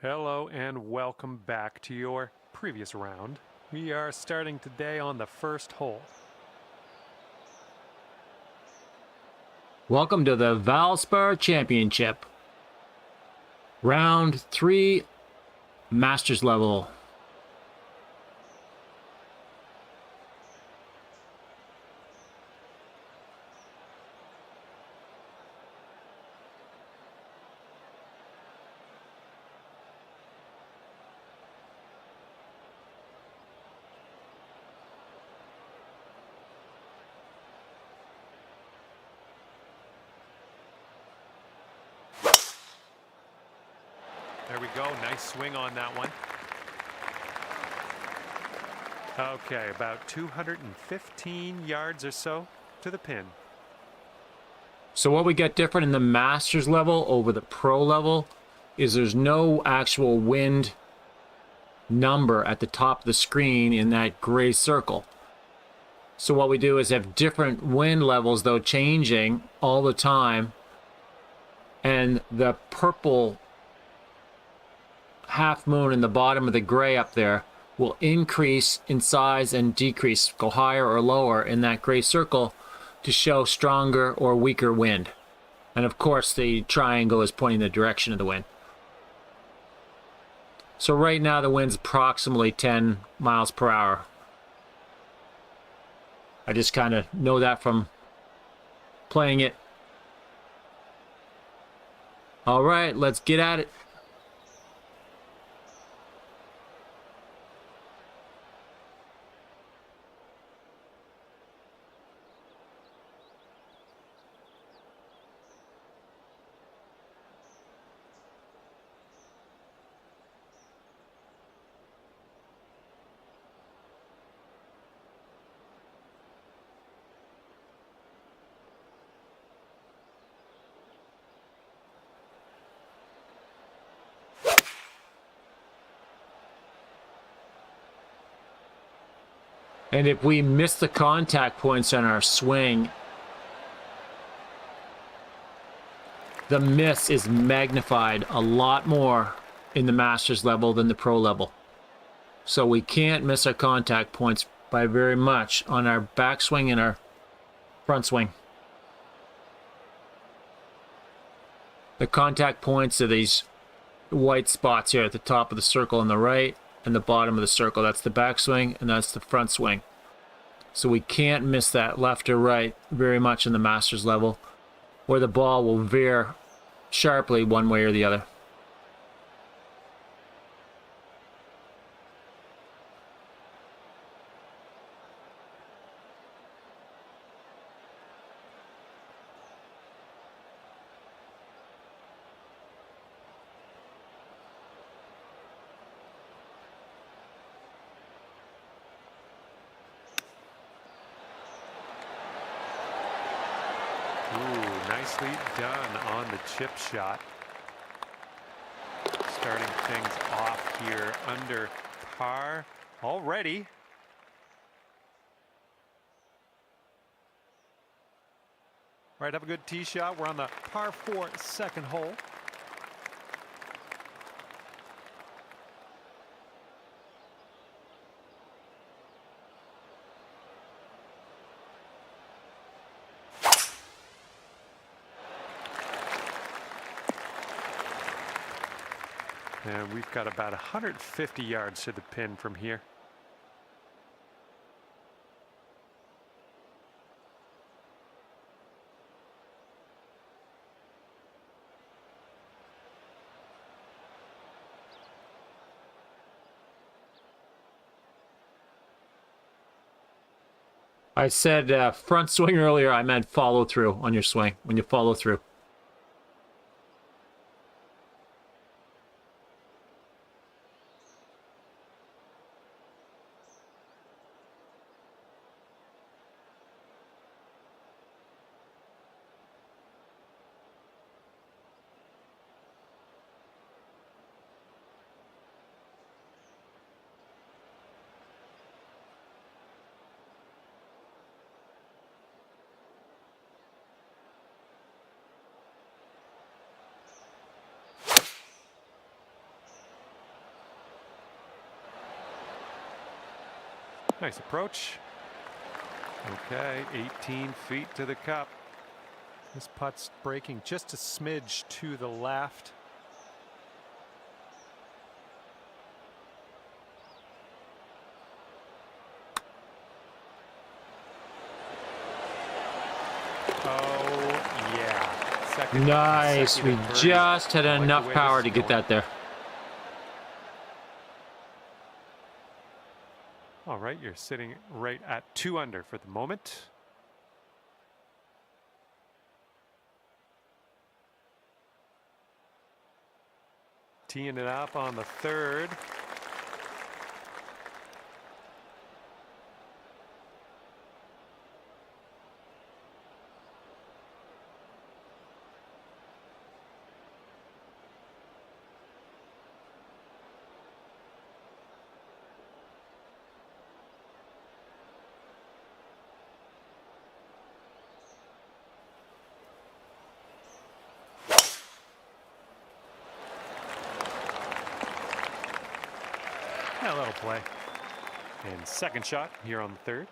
Hello and welcome back to your previous round. We are starting today on the first hole. Welcome to the Valspar Championship. Round 3, Masters level. There we go. Nice swing on that one. Okay, about 215 yards or so to the pin. So what we get different in the Masters level over the Pro level is there's no actual wind number at the top of the screen in that gray circle. So what we do is have different wind levels, though, changing all the time. And the purple half moon in the bottom of the gray up there will increase in size and decrease, go higher or lower in that gray circle to show stronger or weaker wind. And of course the triangle is pointing the direction of the wind. So right now the wind's approximately 10 miles per hour. I just kind of know that from playing it. All right, let's get at it. And if we miss the contact points on our swing, the miss is magnified a lot more in the Masters level than the Pro level. So we can't miss our contact points by very much on our backswing and our front swing. The contact points are these white spots here at the top of the circle on the right and the bottom of the circle. That's the backswing and that's the front swing. So we can't miss that left or right very much in the Masters level, or the ball will veer sharply one way or the other. Ooh, nicely done on the chip shot. Starting things off here under par already. All right, have a good tee shot. We're on the par 4 second hole. And we've got about 150 yards to the pin from here. I said front swing earlier, I meant follow through on your swing, when you follow through. Nice approach. Okay, 18 feet to the cup. This putt's breaking just a smidge to the left. Oh, yeah. Nice. We just had enough power to get that there. All right, you're sitting right at 2 under for the moment. Teeing it up on the 3rd. Yeah, that'll play. And second shot here on the 3rd.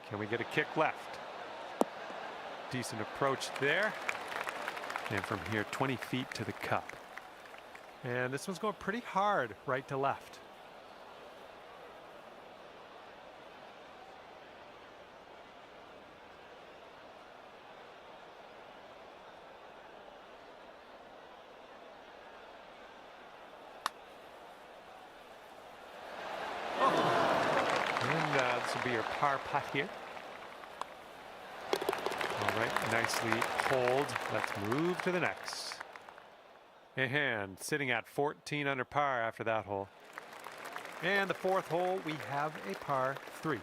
Can we get a kick left? Decent approach there. And from here, 20 feet to the cup. And this one's going pretty hard right to left. And this will be your par putt here. All right, nicely hold. Let's move to the next. And sitting at 14 under par after that hole. And the 4th hole, we have a par 3.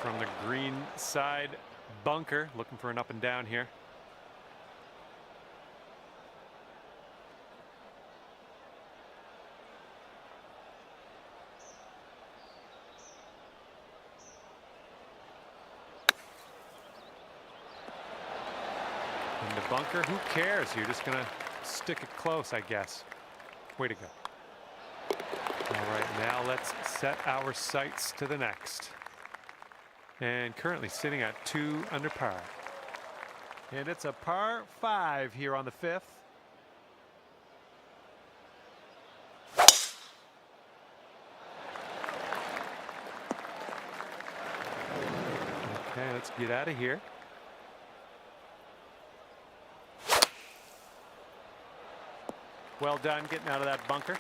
From the green side bunker, looking for an up and down here. In the bunker, who cares? You're just gonna stick it close, I guess. Way to go. All right, now let's set our sights to the next. And currently sitting at 2 under par. And it's a par 5 here on the 5th. Okay, let's get out of here. Well done getting out of that bunker.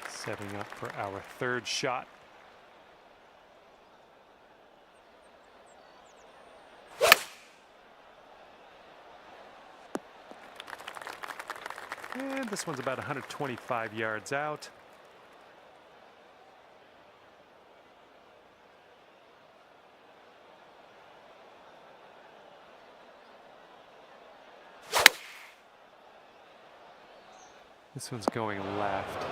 Setting up for our 3rd shot. And this one's about 125 yards out. This one's going left.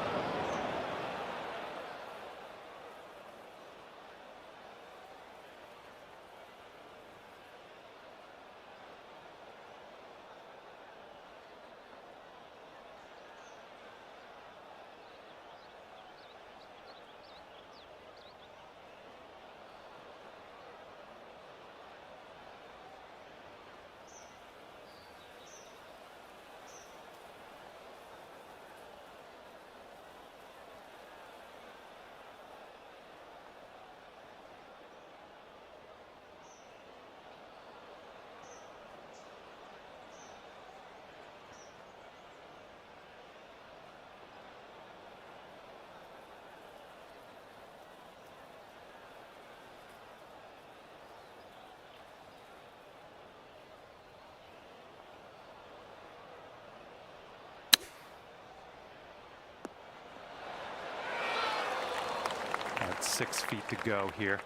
about 6 feet to go here.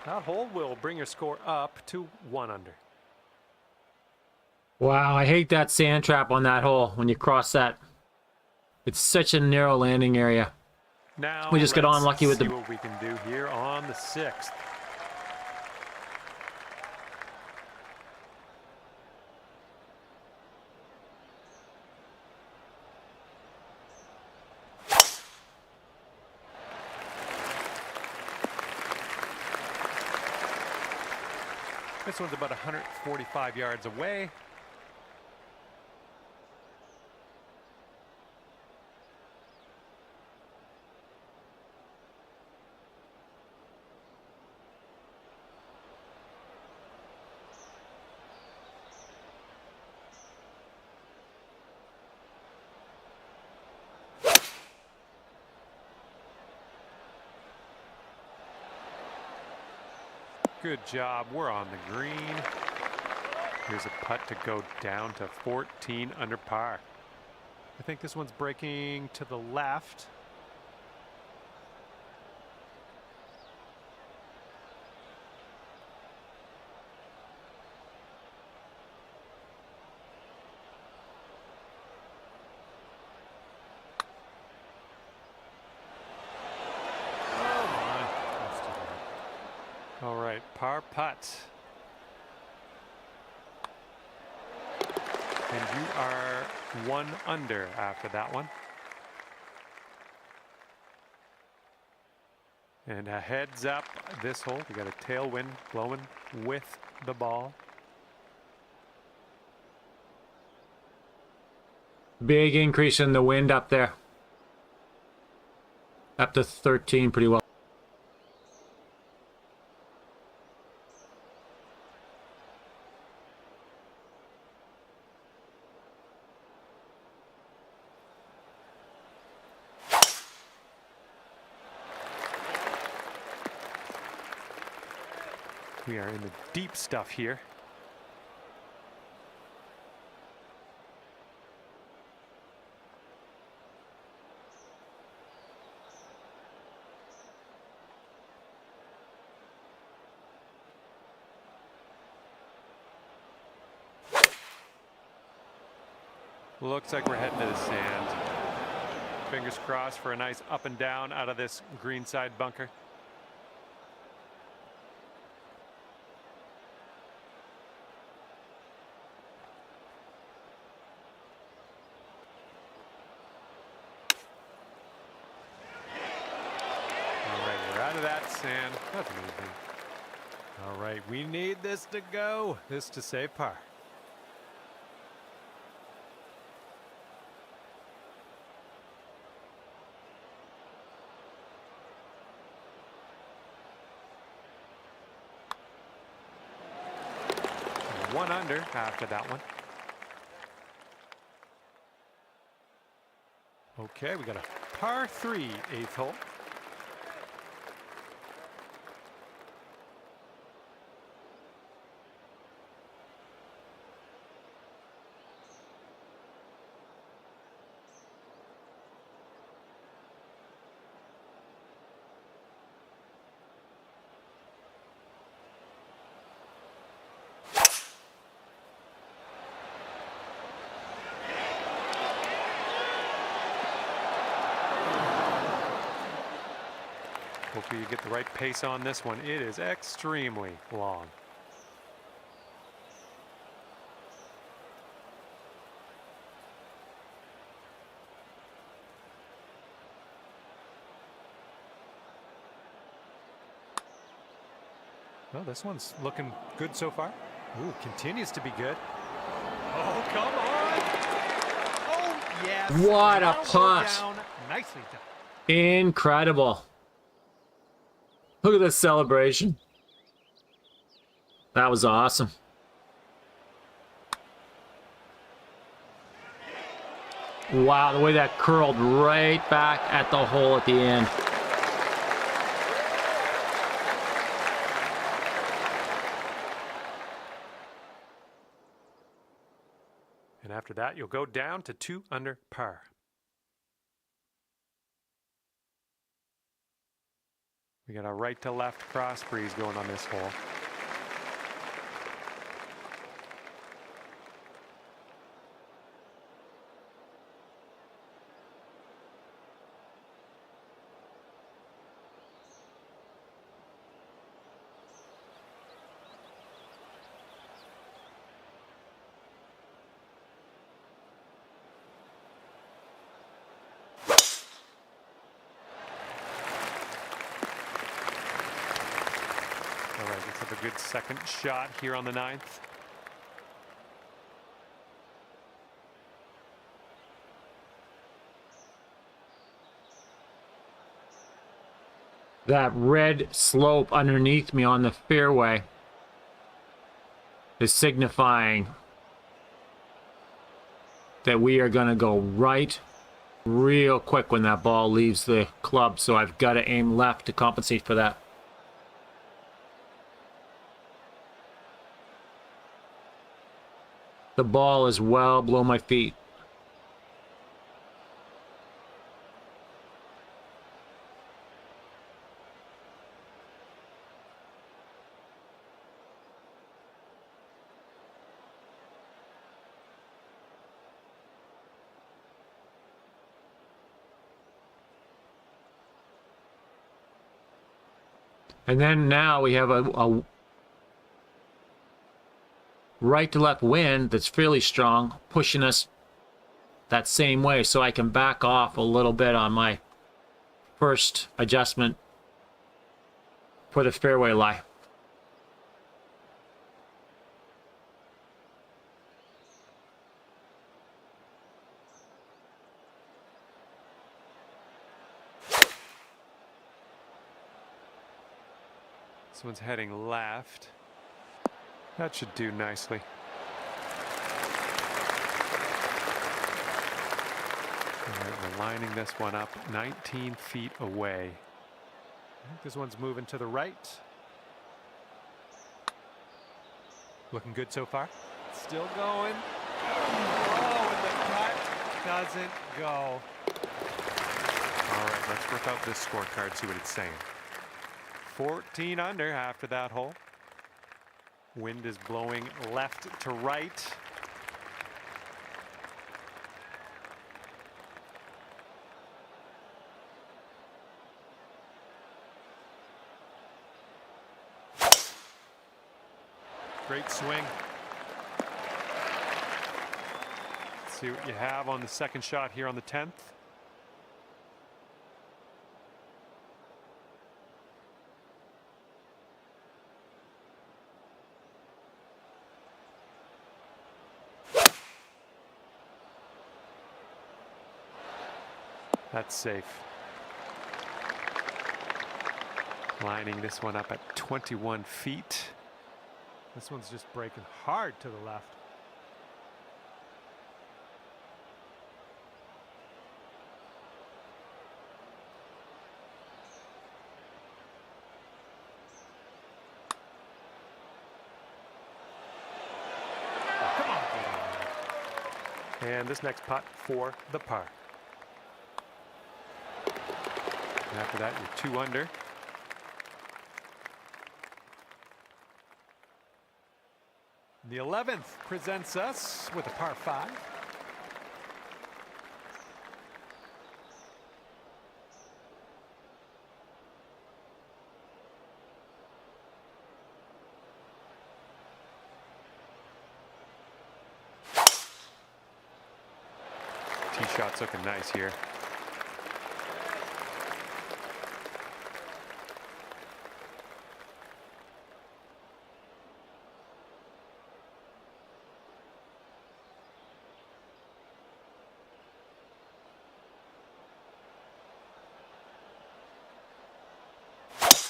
That hole will bring your score up to 1 under. Wow, I hate that sand trap on that hole when you cross that. It's such a narrow landing area. Now We just got let's unlucky with see the... what we can do here on the 6th. This one's about 145 yards away. Good job. We're on the green. Here's a putt to go down to 14 under par. I think this one's breaking to the left. All right, par putt. And you are 1 under after that one. And a heads up this hole. We got a tailwind blowing with the ball. Big increase in the wind up there. Up to 13 pretty well. We are in the deep stuff here. Looks like we're heading to the sand. Fingers crossed for a nice up and down out of this greenside bunker. That sand. That's amazing. All right, we need this to go. This to save par. One under after that one. Okay, we got a par 3 8th hole. Hopefully you get the right pace on this one. It is extremely long. Well, this one's looking good so far. Ooh, continues to be good. Oh, come on. Oh, yes. What a putt. Nicely done. Incredible. Look at this celebration. That was awesome. Wow, the way that curled right back at the hole at the end. And after that, you'll go down to 2 under par. We got a right to left cross breeze going on this hole. All right, let's have a good second shot here on the 9th. That red slope underneath me on the fairway is signifying that we are going to go right real quick when that ball leaves the club. So I've got to aim left to compensate for that. The ball is well below my feet. And then now we have a right to left wind that's fairly strong, pushing us that same way, so I can back off a little bit on my first adjustment for the fairway lie. This one's heading left. That should do nicely. All right, we're lining this one up 19 feet away. I think this one's moving to the right. Looking good so far. Still going. Oh, and the cut doesn't go. All right, let's rip out this scorecard, see what it's saying. 14 under after that hole. Wind is blowing left to right. Great swing. Let's see what you have on the second shot here on the 10th. That's safe. Lining this one up at 21 feet. This one's just breaking hard to the left. Oh, come on. And this next putt for the par. And after that, you're 2 under. The 11th presents us with a par 5. Tee shot's looking nice here.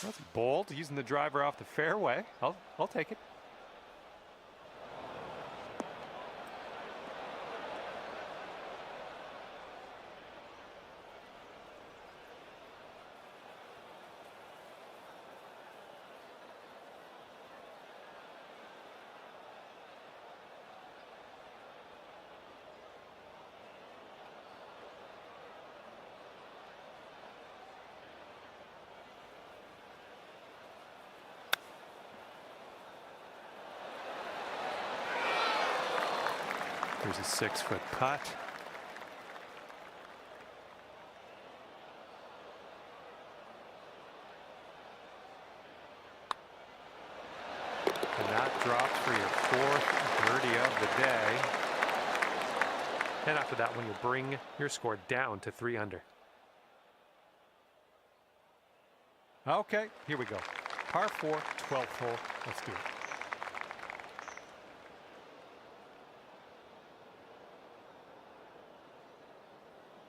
That's bold, using the driver off the fairway. I'll take it. Here's a 6-foot putt. And that drops for your 4th birdie of the day. And after that one, you'll bring your score down to 3 under. Okay, here we go. Par 4, 12th hole. Let's do it.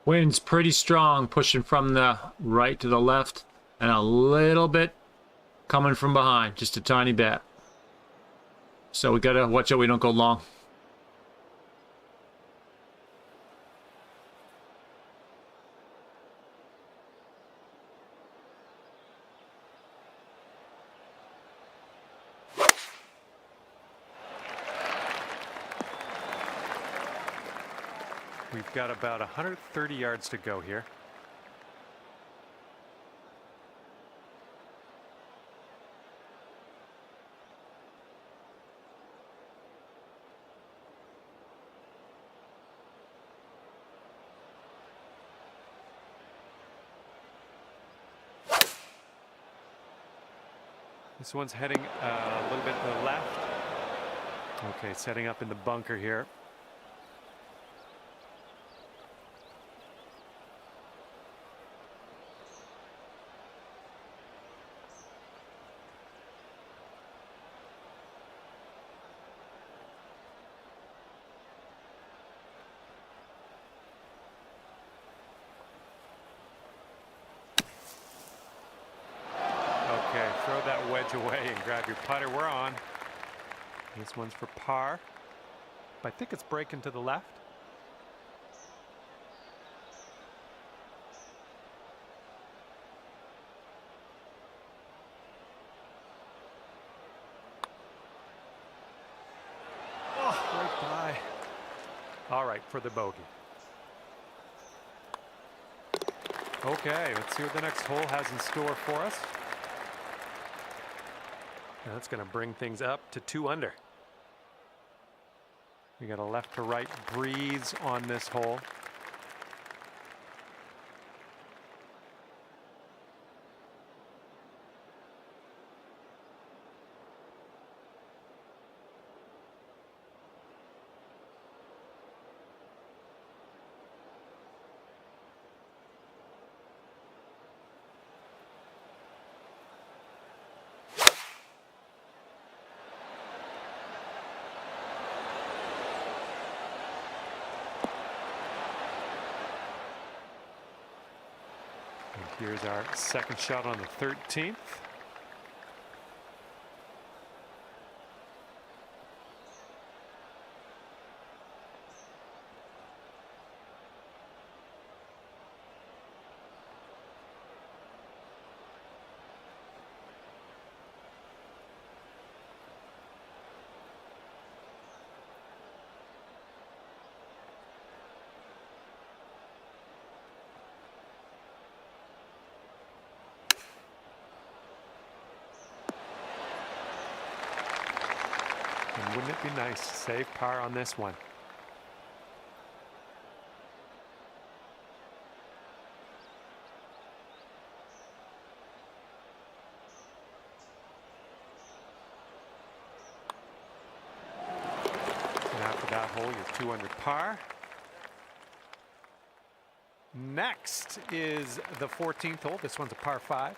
Wind's pretty strong, pushing from the right to the left, and a little bit coming from behind, just a tiny bit. So we gotta watch out we don't go long. We've got about 130 yards to go here. This one's heading a little bit to the left. Okay, setting up in the bunker here. Throw that wedge away and grab your putter. We're on. This one's for par. I think it's breaking to the left. Oh, right by. All right, for the bogey. Okay, let's see what the next hole has in store for us. That's going to bring things up to 2 under. We got a left to right breeze on this hole. Here's our second shot on the 13th. And wouldn't it be nice to save par on this one? And after that hole, you're 2 under par. Next is the 14th hole. This one's a par 5.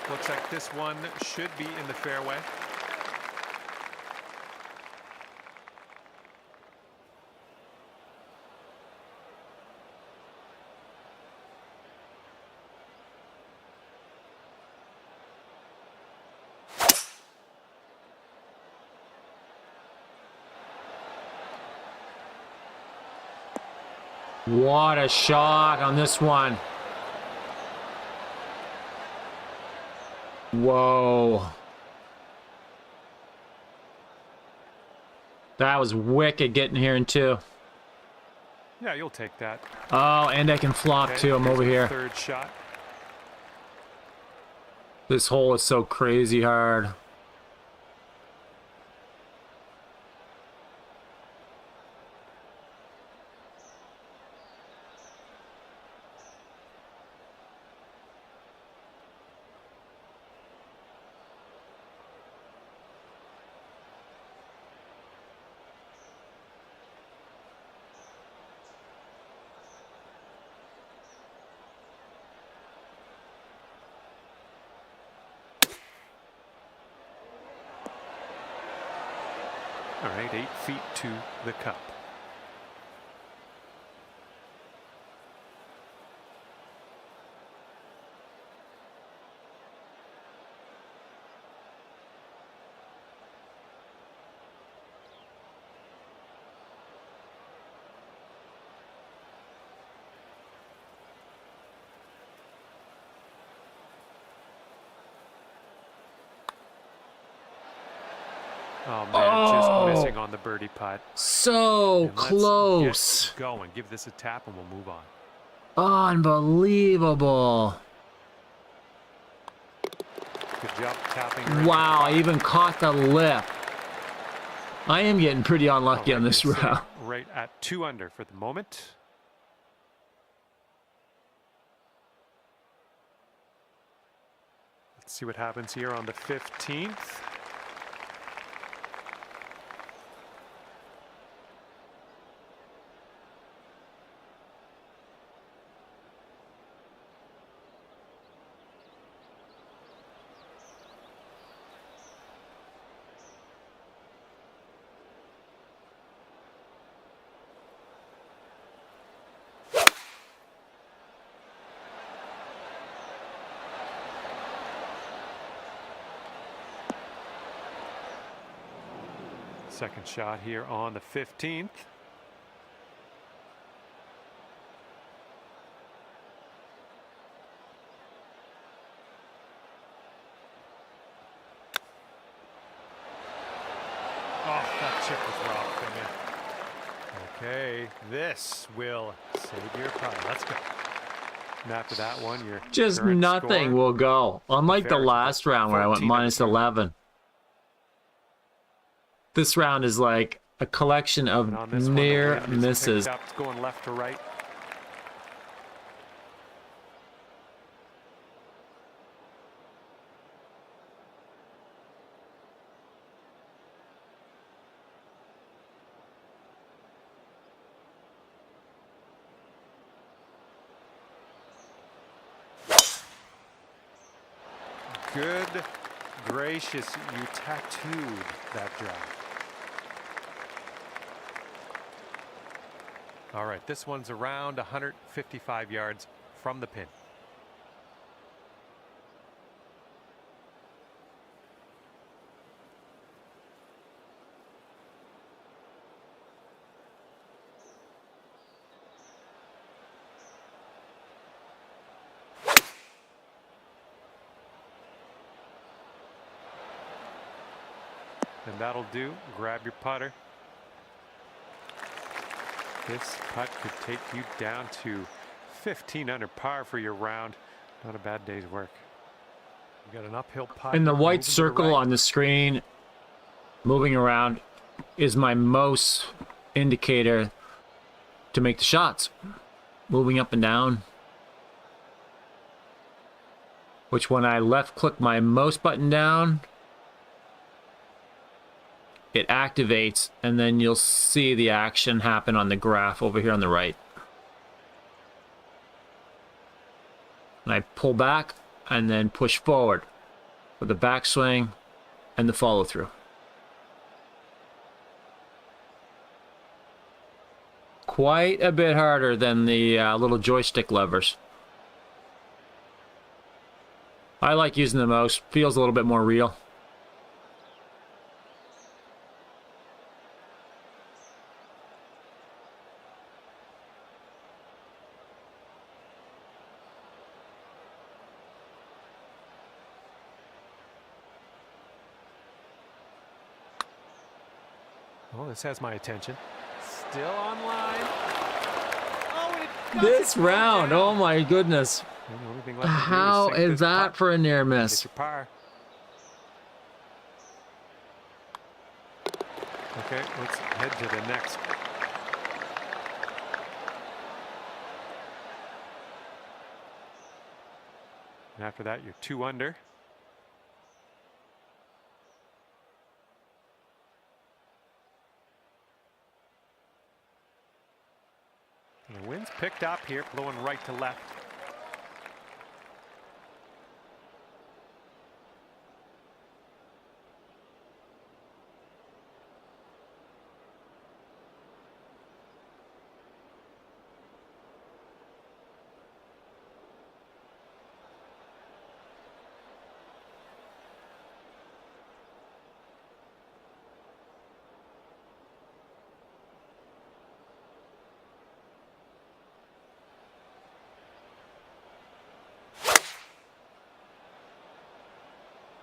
Looks like this one should be in the fairway. What a shot on this one. Whoa. That was wicked getting here in 2. Yeah, you'll take that. Oh, and I can flop Okay, too. I'm here's over the here. third shot. This hole is so crazy hard. All right, 8 feet to the cup. Oh man, just missing on the birdie putt. So And let's close. get going. Give this a tap and we'll move on. Unbelievable. Good job tapping. Right. Wow, I even caught the lip. I am getting pretty unlucky All on right, this you're sitting round. right at 2 under for the moment. Let's see what happens here on the 15th. Second shot here on the 15th. Oh, that chip was rough. Okay, this will save your putt. Let's go. And after that one, your Just current nothing score, will go. Unlike the Ferris, last round where I went 14 under minus par. 11. This round is like a collection And of on this one, the near wind is misses. picked up. It's going left to right. Good gracious, you tattooed that drive. All right, this one's around 155 yards from the pin. And that'll do. Grab your putter. This putt could take you down to 15 under par for your round. Not a bad day's work. You got an uphill putt. And the moving white to the circle right. on the screen moving around is my most indicator to make the shots. Moving up and down. Which when I left click my mouse button down, it activates, and then you'll see the action happen on the graph over here on the right. And I pull back and then push forward with the backswing and the follow through. Quite a bit harder than the little joystick levers. I like using the mouse. Feels a little bit more real. Oh, this has my attention. Still online. This round, oh my goodness. And the only thing left to do How sink is this that putt, for a near get miss? your par. Okay, let's head to the next. And after that, you're 2 under. And the wind's picked up here, blowing right to left.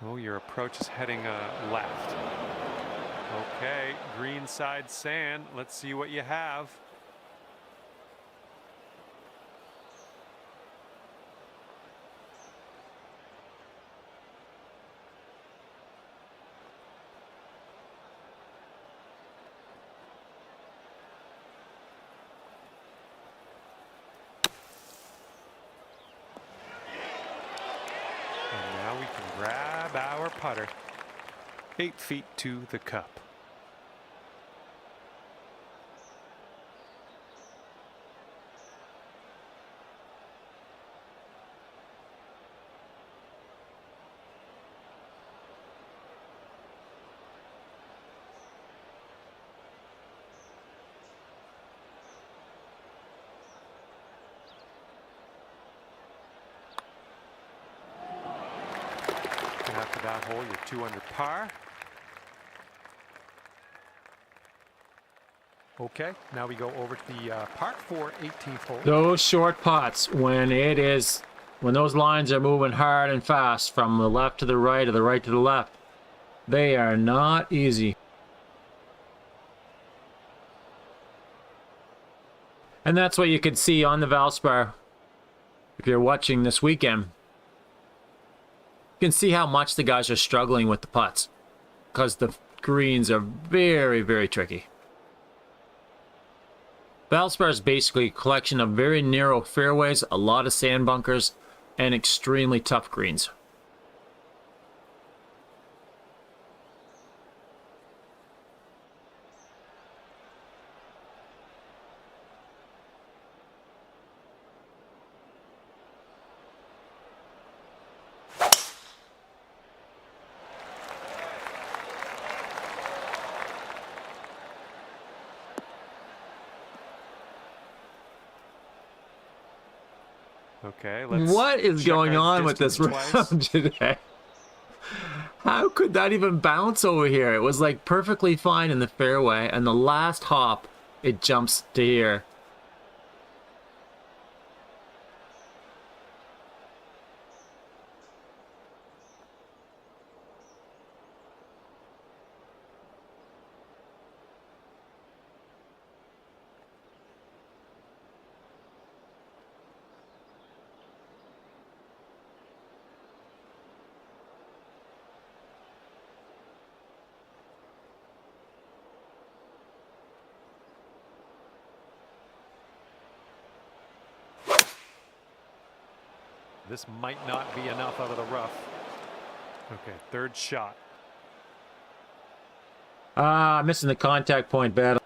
Oh, your approach is heading left. Okay, green side sand. Let's see what you have. And now we can grab our putter. 8 feet to the cup. And after that hole, you're 2 under par. Okay, now we go over to the par 4 18th hole. Those short putts, when those lines are moving hard and fast from the left to the right or the right to the left, they are not easy. And that's what you can see on the Valspar if you're watching this weekend. You can see how much the guys are struggling with the putts because the greens are very, very tricky. Valspar is basically a collection of very narrow fairways, a lot of sand bunkers, and extremely tough greens. Okay, let's What is check going our on with this distance twice. round today? How could that even bounce over here? It was like perfectly fine in the fairway, and the last hop, it jumps to here. This might not be enough out of the rough. Okay, third shot. Ah, missing the contact point battle.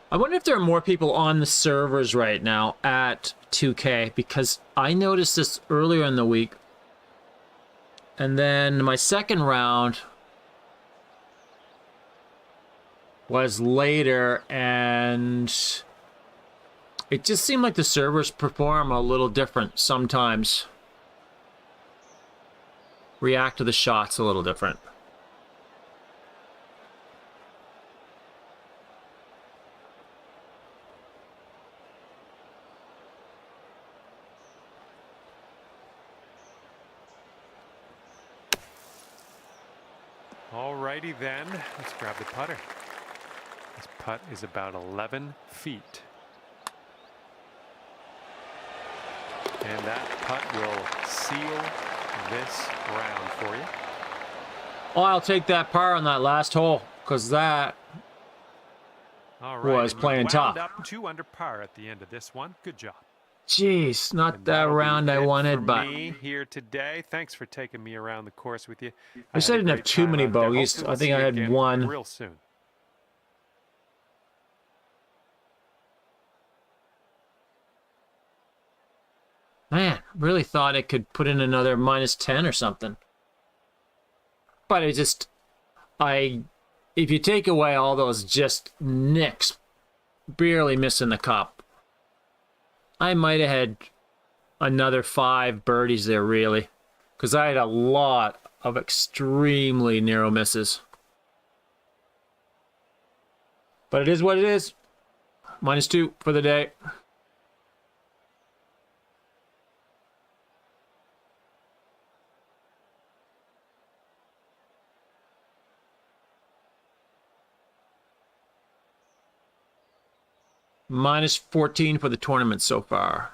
I wonder if there are more people on the servers right now at 2K, because I noticed this earlier in the week. And then my second round was later, and it just seemed like the servers perform a little different sometimes. React to the shots a little different. Alrighty then, let's grab the putter. This putt is about 11 feet. And that putt will seal this round for you. Oh, I'll take that par on that last hole, because that All right, was and you playing wound tough. up 2 under par at the end of this one. Good job. Jeez, not And that that'll be round I it wanted, for but me here today. Thanks for taking me around the course with you. I said I didn't have too many bogeys. I think I had one. Real soon. Man, really thought it could put in another -10 or something. But it just, if you take away all those just nicks, barely missing the cup, I might have had another 5 birdies there, really. Because I had a lot of extremely narrow misses. But it is what it is. -2 for the day. -14 for the tournament so far.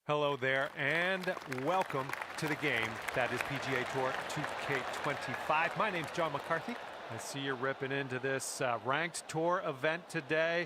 Hello there and welcome to the game that is PGA Tour 2K25. My name's John McCarthy. I see you're ripping into this ranked tour event today.